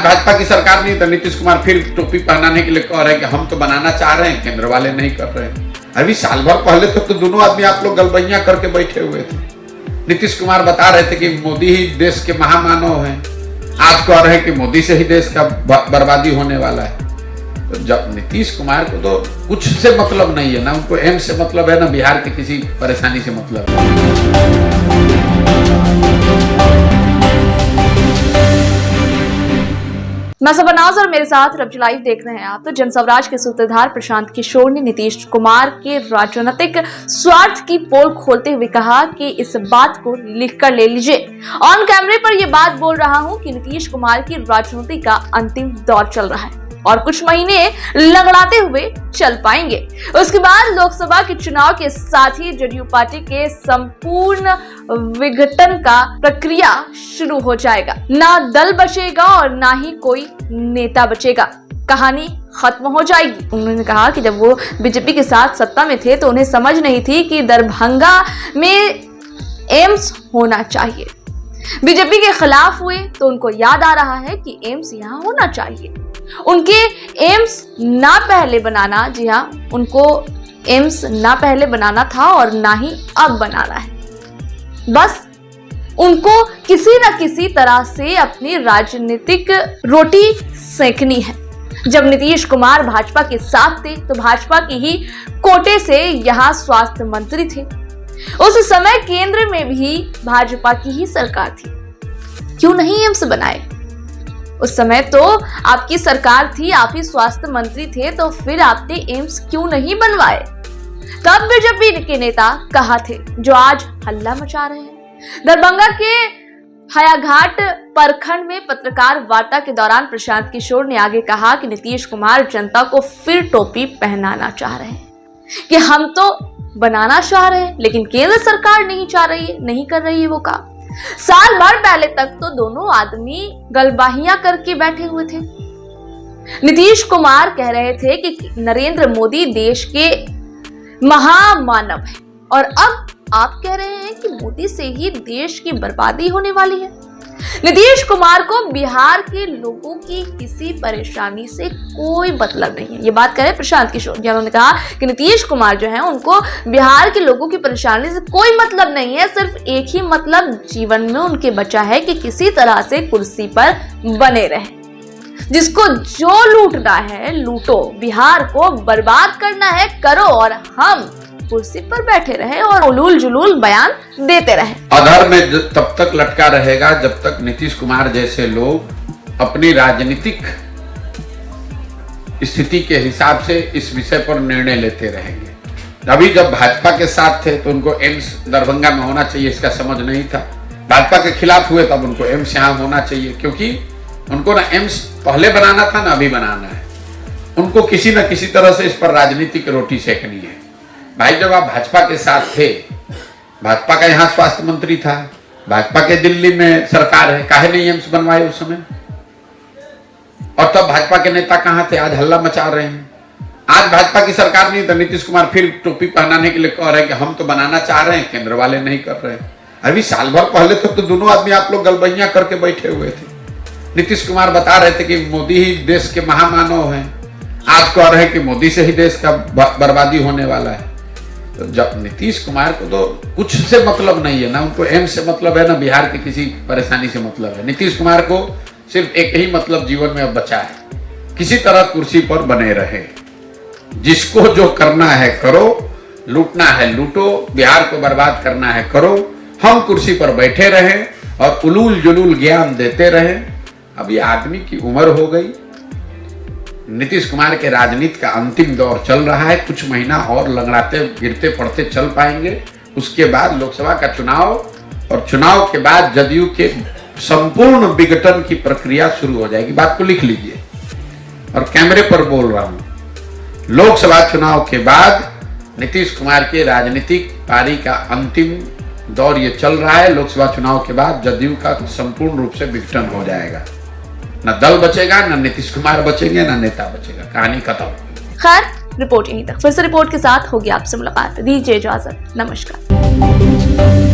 आज भाजपा की सरकार नहीं तो नीतीश कुमार फिर टोपी पहनाने के लिए कह रहे हैं कि हम तो बनाना चाह रहे हैं, केंद्र वाले नहीं कर रहे हैं। अभी साल भर पहले तो दोनों आदमी आप लोग गलबैया करके बैठे हुए थे। नीतीश कुमार बता रहे थे कि मोदी ही देश के महामानव हैं, आज कह रहे हैं कि मोदी से ही देश का बर्बादी होने वाला है। तो जब नीतीश कुमार को तो कुछ से मतलब नहीं है, ना उनको एम्स से मतलब है, ना बिहार की किसी परेशानी से मतलब है। मैं सबनाज और मेरे साथ रब्जी लाइव देख रहे हैं आप। तो जनस्वराज के सूत्रधार प्रशांत किशोर ने नीतीश कुमार के राजनीतिक स्वार्थ की पोल खोलते हुए कहा कि इस बात को लिख कर ले लीजिए। ऑन कैमरे पर यह बात बोल रहा हूं कि नीतीश कुमार की राजनीति का अंतिम दौर चल रहा है और कुछ महीने लगड़ाते हुए चल पाएंगे। उसके बाद लोकसभा के चुनाव के साथ ही जदयू पार्टी के संपूर्ण विघटन का प्रक्रिया शुरू हो जाएगा। ना दल बचेगा और ना ही कोई नेता बचेगा, कहानी खत्म हो जाएगी। उन्होंने कहा कि जब वो बीजेपी के साथ सत्ता में थे तो उन्हें समझ नहीं थी कि दरभंगा में एम्स होना चाहिए। बीजेपी के खिलाफ हुए तो उनको याद आ रहा है कि एम्स यहाँ होना चाहिए। उनके एम्स ना पहले बनाना, जी हाँ, उनको एम्स ना पहले बनाना था और ना ही अब बनाना है। बस उनको किसी न किसी तरह से अपनी राजनीतिक रोटी सेकनी है। जब नीतीश कुमार भाजपा के साथ थे तो भाजपा की ही कोटे से यहाँ स्वास्थ्य मंत्री थे। उस समय केंद्र में भी भाजपा की ही सरकार थी, क्यों नहीं एम्स बनाए? उस समय तो आपकी सरकार थी, आप ही स्वास्थ्य मंत्री थे, तो फिर आपने एम्स क्यों नहीं बनवाए? तब बीजेपी के नेता कहाँ थे जो आज हल्ला मचा रहे हैं? दरभंगा के हयाघाट प्रखंड में पत्रकार वार्ता के दौरान प्रशांत किशोर ने आगे कहा कि नीतीश कुमार जनता को फिर टोपी पहनाना चाह रहे हैं कि हम तो बनाना चाह रहे हैं लेकिन केंद्र सरकार नहीं चाह रही है, नहीं कर रही है वो काम। साल भर पहले तक तो दोनों आदमी गलबाहियां करके बैठे हुए थे। नीतीश कुमार कह रहे थे कि नरेंद्र मोदी देश के महामानव है और अब आप कह रहे हैं कि मोदी से ही देश की बर्बादी होने वाली है। नीतीश कुमार को बिहार के लोगों की किसी परेशानी से कोई मतलब नहीं है। ये बात कह रहे प्रशांत किशोर। उन्होंने कहा कि नीतीश कुमार जो है उनको बिहार के लोगों की परेशानी से कोई मतलब नहीं है, सिर्फ एक ही मतलब जीवन में उनके बचा है कि किसी तरह से कुर्सी पर बने रहे। जिसको जो लूटना है लूटो, बिहार को बर्बाद करना है करो और हम कुर्सी पर बैठे रहे और उलूल जुलूल बयान देते रहे। अधर में तब तक लटका रहेगा जब तक नीतीश कुमार जैसे लोग अपनी राजनीतिक स्थिति के हिसाब से इस विषय पर निर्णय लेते रहेंगे। अभी जब भाजपा के साथ थे तो उनको एम्स दरभंगा में होना चाहिए इसका समझ नहीं था। भाजपा के खिलाफ हुए तब उनको एम्स यहाँ होना चाहिए, क्योंकि उनको ना एम्स पहले बनाना था ना अभी बनाना है। उनको किसी न किसी तरह से इस पर राजनीतिक रोटी सेकनी है। भाई जब आप भाजपा के साथ थे, भाजपा का यहाँ स्वास्थ्य मंत्री था, भाजपा के दिल्ली में सरकार है, काहे नहीं एम्स बनवाए उस समय? और तब भाजपा के नेता कहाँ थे? आज हल्ला मचा रहे हैं। आज भाजपा की सरकार नहीं तो नीतीश कुमार फिर टोपी पहनाने के लिए कह रहे हैं कि हम तो बनाना चाह रहे हैं, केंद्र वाले नहीं कर रहे हैं। अभी साल भर पहले तो दोनों आदमी आप लोग गलबैया करके बैठे हुए थे। नीतीश कुमार बता रहे थे कि मोदी ही देश के महामानव हैं, आज कह रहे हैं कि मोदी से ही देश का बर्बादी होने वाला है। तो जब नीतीश कुमार को तो कुछ से मतलब नहीं है, ना उनको एम्स से मतलब है, ना बिहार की किसी परेशानी से मतलब है। नीतीश कुमार को सिर्फ एक ही मतलब जीवन में अब बचा है, किसी तरह कुर्सी पर बने रहे। जिसको जो करना है करो, लूटना है लूटो, बिहार को बर्बाद करना है करो, हम कुर्सी पर बैठे रहे और उलूल जुलूल ज्ञान देते रहे। अब ये आदमी की उम्र हो गई। नीतीश कुमार के राजनीति का अंतिम दौर चल रहा है, कुछ महीना और लंगड़ाते गिरते पड़ते चल पाएंगे। उसके बाद लोकसभा का चुनाव और चुनाव के बाद जदयू के संपूर्ण विघटन की प्रक्रिया शुरू हो जाएगी। बात को लिख लीजिए और कैमरे पर बोल रहा हूं, लोकसभा चुनाव के बाद नीतीश कुमार के राजनीतिक पारी का अंतिम दौर ये चल रहा है। लोकसभा चुनाव के बाद जदयू का संपूर्ण रूप से विघटन हो जाएगा। न दल बचेगा, न नीतीश कुमार बचेंगे, न नेता बचेगा, कहानी खत्म। खैर, रिपोर्ट यहीं तक। फिर से रिपोर्ट के साथ होगी आपसे मुलाकात। दीजिए इजाजत, नमस्कार।